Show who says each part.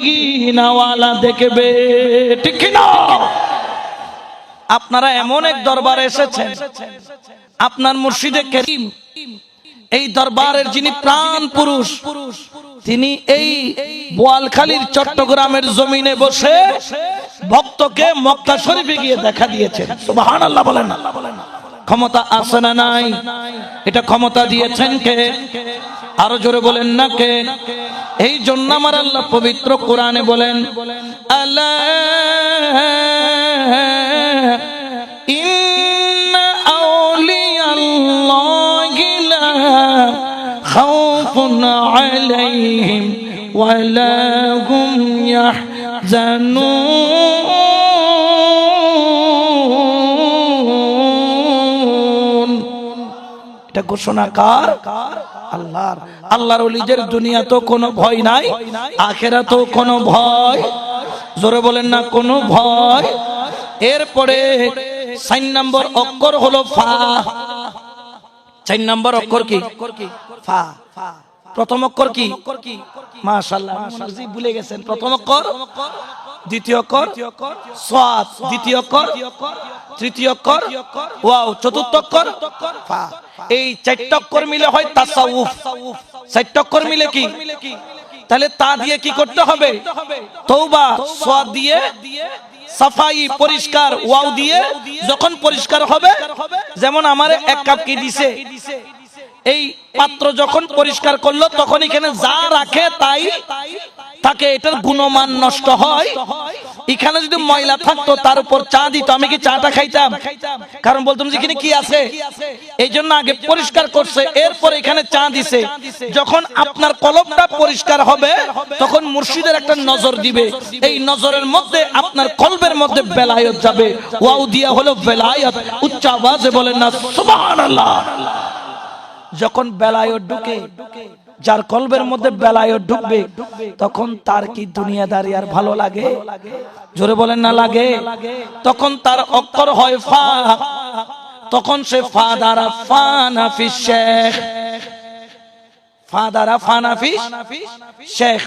Speaker 1: নাওয়ালা দেখবে, ঠিক কি না? আপনারা এমন এক দরবারে এসেছেন, আপনার মুর্শিদে কারীম এই দরবারের যিনি প্রাণ পুরুষ, তিনি এই বোয়ালখালীর চট্টগ্রামের জমিনে বসে ভক্তকে মক্কা শরীফে গিয়ে দেখা দিয়েছেন। সুবহানাল্লাহ বলেন না? ক্ষমতা আছে না নাই? এটা ক্ষমতা দিয়েছেন কে? আরো জোরে বলেন না কে? এই জন্য আমার আল্লাহ পবিত্র কোরআনে বলেন, আলা ইন্না আউলিয়াল্লাহি লা খাউফুন আলাইহিম ওয়া লা হুম ইয়াহজানুন। এটা ঘোষণা কার? আল্লাহর। আল্লাহর ওলিদের দুনিয়া তো কোনো ভয় নাই, আখিরাতেও কোনো ভয়, জোরে বলেন না কোনো ভয়। এরপরে 4 নম্বর অক্ষর হলো ফা। 4 নম্বর অক্ষর কি? ফা। প্রথম অক্ষর কি? মাশাআল্লাহ, মুজি ভুলে গেছেন। প্রথম অক্ষর, দ্বিতীয় অক্ষর সাদ, দ্বিতীয় অক্ষর, তৃতীয় অক্ষর ওয়াও, চতুর্থ অক্ষর ফা। এই 4টা অক্ষর মিলে হয় তাসাউফ। 4টা অক্ষর মিলে কি? তাহলে তা দিয়ে কি করতে হবে? তওবা। সাদ দিয়ে সাফাই, পরিষ্কার। ওয়াও দিয়ে যখন পরিষ্কার হবে, যেমন আমারে 1 কাপ কি দিছে, এই পাত্র যখন পরিষ্কার করলো তখন এখানে যা রাখে তাই থাকে, এটার গুণমান নষ্ট হয়। এখানে যদি ময়লা থাকতো তার উপর চা দিত, আমি কি চাটা খাইতাম? কারণ বলতাম যে এখানে কি আছে, এই জন্য আগে পরিষ্কার করছে, এরপর এখানে চা দিছে। যখন আপনার কলবটা পরিষ্কার হবে তখন মুর্শিদের একটা নজর দিবে, এই নজরের মধ্যে আপনার কলবের মধ্যে বেলায়েত যাবে। ওয়াও দিয়া হলো বেলায়েত। উচ্চ আওয়াজে বলেন না সুবহানাল্লাহ। যখন বেলায়েত ঢুকে, যার কলবের মধ্যে বেলায়েত ঢুকবে, তখন তার কি দুনিয়াদারি আর ভালো লাগে? জোরে বলেন না লাগে? তখন তার অক্ষর হয় ফা। তখন সে ফা দ্বারা ফানাফিস শেখ, ফা দ্বারা ফানাফিস শেখ।